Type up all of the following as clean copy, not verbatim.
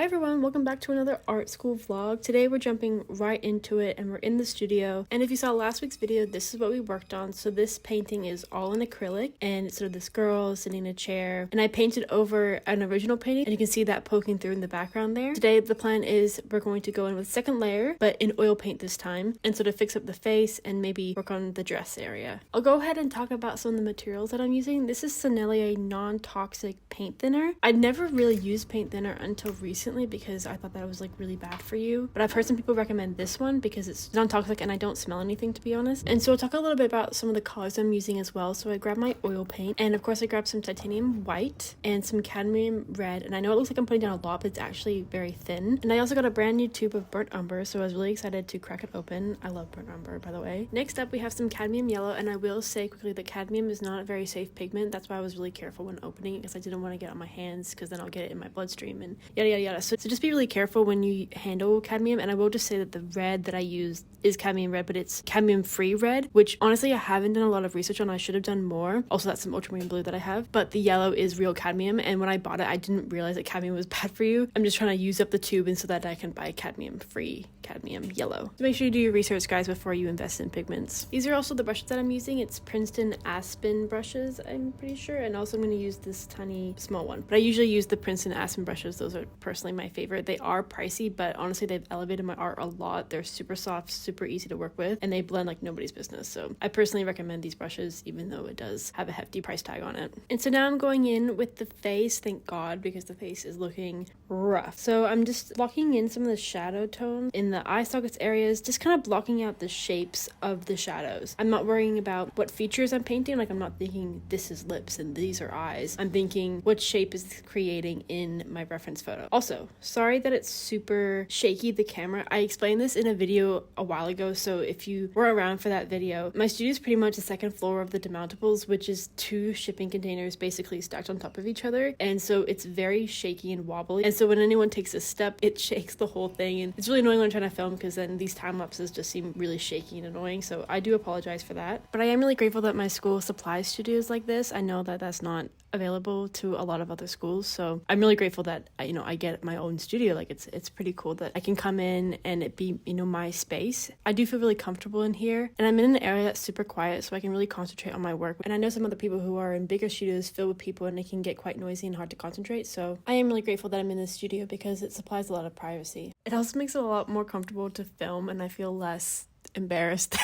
Hi everyone, welcome back to another art school vlog. Today we're jumping right into it and we're in the studio. And if you saw last week's video, this is what we worked on. So this painting is all in acrylic and it's sort of this girl sitting in a chair. And I painted over an original painting and you can see that poking through in the background there. Today the plan is we're going to go in with a second layer, but in oil paint this time, and sort of fix up the face and maybe work on the dress area. I'll go ahead and talk about some of the materials that I'm using. This is Sennelier non-toxic paint thinner. I'd never really used paint thinner until recently because I thought that was like really bad for you, but I've heard some people recommend this one because it's non-toxic and I don't smell anything, to be honest. And so I'll talk a little bit about some of the colors I'm using as well. So I grabbed my oil paint and of course I grabbed some titanium white and some cadmium red, and I know it looks like I'm putting down a lot, but it's actually very thin. And I also got a brand new tube of burnt umber, so I was really excited to crack it open. I love burnt umber, by the way. Next up we have some cadmium yellow, and I will say quickly that cadmium is not a very safe pigment. That's why I was really careful when opening it, because I didn't want to get it on my hands because then I'll get it in my bloodstream and yada yada yada. So just be really careful when you handle cadmium. And I will just say that the red that I used is cadmium red, but it's cadmium free red, which honestly I haven't done a lot of research on. I should have done more. Also that's some ultramarine blue that I have, but the yellow is real cadmium, and when I bought it I didn't realize that cadmium was bad for you. I'm just trying to use up the tube and so that I can buy cadmium free cadmium yellow. So make sure you do your research, guys, before you invest in pigments. These are also the brushes that I'm using. It's Princeton Aspen brushes, I'm pretty sure, and also I'm going to use this tiny small one, but I usually use the Princeton Aspen brushes. Those are personally my favorite. They are pricey, but honestly they've elevated my art a lot. They're super soft, super easy to work with, and they blend like nobody's business. So I personally recommend these brushes, even though it does have a hefty price tag on it. And so now I'm going in with the face, thank God, because the face is looking rough. So I'm just blocking in some of the shadow tones in the eye sockets areas, just kind of blocking out the shapes of the shadows. I'm not worrying about what features I'm painting. Like I'm not thinking this is lips and these are eyes. I'm thinking what shape is creating in my reference photo. Also, sorry that it's super shaky, the camera. I explained this in a video a while ago, so if you were around for that video, my studio is pretty much the second floor of the demountables, which is 2 shipping containers basically stacked on top of each other, and so it's very shaky and wobbly, and so when anyone takes a step it shakes the whole thing, and it's really annoying when I'm trying to film because then these time lapses just seem really shaky and annoying. So I do apologize for that, but I am really grateful that my school supplies studios like this. I know that that's not available to a lot of other schools, so I'm really grateful that I get my own studio. Like it's pretty cool that I can come in and it be my space. I do feel really comfortable in here, and I'm in an area that's super quiet, so I can really concentrate on my work. And I know some other people who are in bigger studios filled with people and it can get quite noisy and hard to concentrate, so I am really grateful that I'm in this studio because it supplies a lot of privacy. It also makes it a lot more comfortable to film, and I feel less embarrassed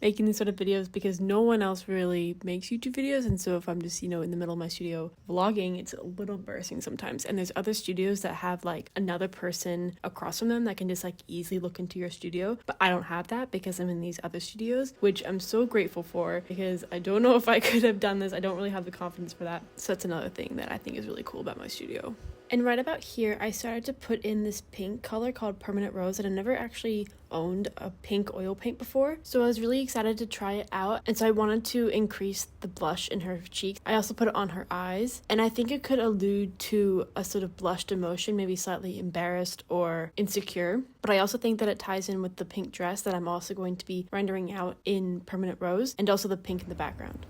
making these sort of videos because no one else really makes YouTube videos, and so if I'm just in the middle of my studio vlogging, it's a little embarrassing sometimes. And there's other studios that have like another person across from them that can just like easily look into your studio, but I don't have that because I'm in these other studios, which I'm so grateful for because I don't know if I could have done this. I don't really have the confidence for that, so that's another thing that I think is really cool about my studio. And right about here, I started to put in this pink color called Permanent Rose, and I never actually owned a pink oil paint before, so I was really excited to try it out, and so I wanted to increase the blush in her cheeks. I also put it on her eyes, and I think it could allude to a sort of blushed emotion, maybe slightly embarrassed or insecure, but I also think that it ties in with the pink dress that I'm also going to be rendering out in Permanent Rose, and also the pink in the background.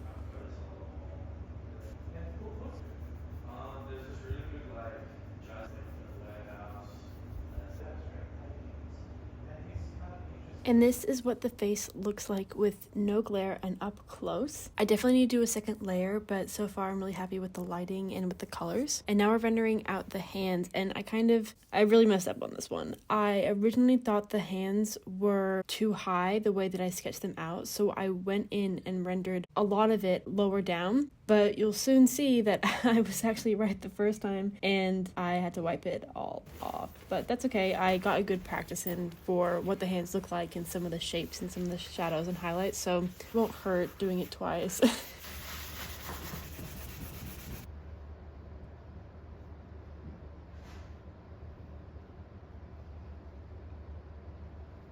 And this is what the face looks like with no glare and up close. I definitely need to do a second layer, but so far I'm really happy with the lighting and with the colors. And now we're rendering out the hands, and I really messed up on this one. I originally thought the hands were too high the way that I sketched them out, so I went in and rendered a lot of it lower down. But you'll soon see that I was actually right the first time and I had to wipe it all off. But that's okay. I got a good practice in for what the hands look like and some of the shapes and some of the shadows and highlights, so it won't hurt doing it twice.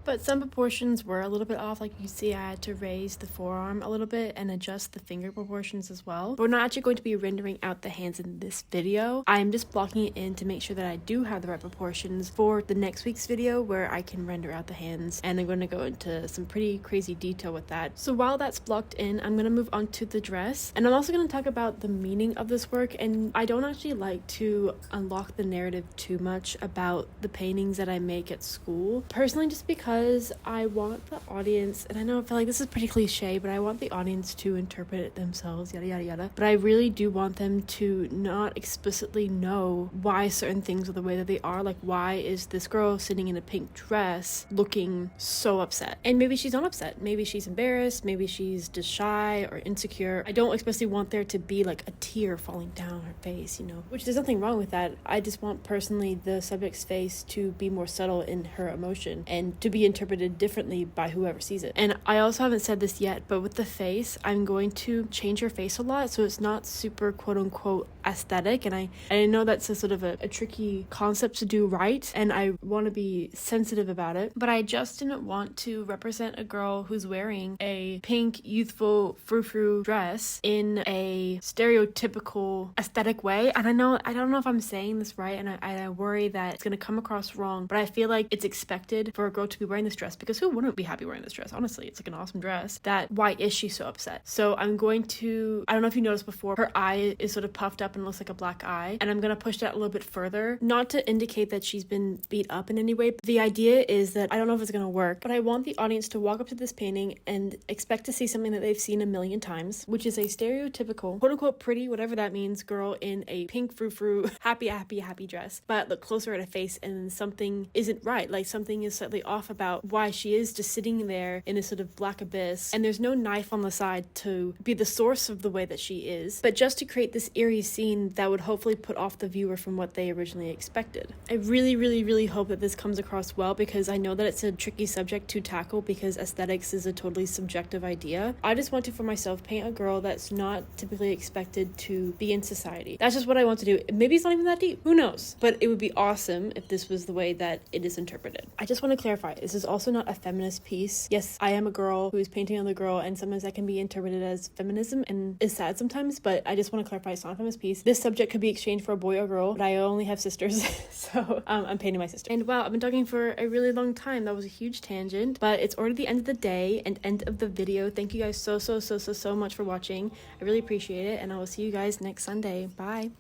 But some proportions were a little bit off. Like you see, I had to raise the forearm a little bit and adjust the finger proportions as well. But we're not actually going to be rendering out the hands in this video. I'm just blocking it in to make sure that I do have the right proportions for the next week's video where I can render out the hands. And I'm going to go into some pretty crazy detail with that. So while that's blocked in, I'm going to move on to the dress. And I'm also going to talk about the meaning of this work. And I don't actually like to unlock the narrative too much about the paintings that I make at school. Personally, just because I want the audience, and I know I feel like this is pretty cliche, but I want the audience to interpret it themselves, yada yada yada. But I really do want them to not explicitly know why certain things are the way that they are. Like, why is this girl sitting in a pink dress looking so upset? And maybe she's not upset. Maybe she's embarrassed. Maybe she's just shy or insecure. I don't especially want there to be like a tear falling down her face, you know, which there's nothing wrong with that. I just want personally the subject's face to be more subtle in her emotion and to be interpreted differently by whoever sees it. And I also haven't said this yet, but with the face, I'm going to change her face a lot so it's not super quote unquote aesthetic. And I know that's a sort of a tricky concept to do right, and I want to be sensitive about it, but I just didn't want to represent a girl who's wearing a pink youthful frou-frou dress in a stereotypical aesthetic way. And I don't know if I'm saying this right, and I worry that it's going to come across wrong, but I feel like it's expected for a girl to be wearing this dress, because who wouldn't be happy wearing this dress? Honestly, it's like an awesome dress. That why is she so upset? So I'm going to, I don't know if you noticed before, her eye is sort of puffed up and looks like a black eye, and I'm going to push that a little bit further, not to indicate that she's been beat up in any way. The idea is that I don't know if it's going to work, but I want the audience to walk up to this painting and expect to see something that they've seen a million times, which is a stereotypical quote unquote pretty, whatever that means, girl in a pink frou-frou happy dress. But look closer at her face and something isn't right. Like something is slightly off about why she is just sitting there in this sort of black abyss, and there's no knife on the side to be the source of the way that she is, but just to create this eerie scene that would hopefully put off the viewer from what they originally expected. I really hope that this comes across well, because I know that it's a tricky subject to tackle because aesthetics is a totally subjective idea. I just want to, for myself, paint a girl that's not typically expected to be in society. That's just what I want to do. Maybe it's not even that deep, who knows, but it would be awesome if this was the way that it is interpreted. I just want to clarify, this is also not a feminist piece. Yes, I am a girl who is painting on the girl, and sometimes that can be interpreted as feminism and is sad sometimes, but I just want to clarify, it's not a feminist piece. This subject could be exchanged for a boy or girl, but I only have sisters, so I'm painting my sister. And wow, I've been talking for a really long time. That was a huge tangent, but it's already the end of the day and end of the video. Thank you guys so much for watching. I really appreciate it, and I will see you guys next Sunday. Bye.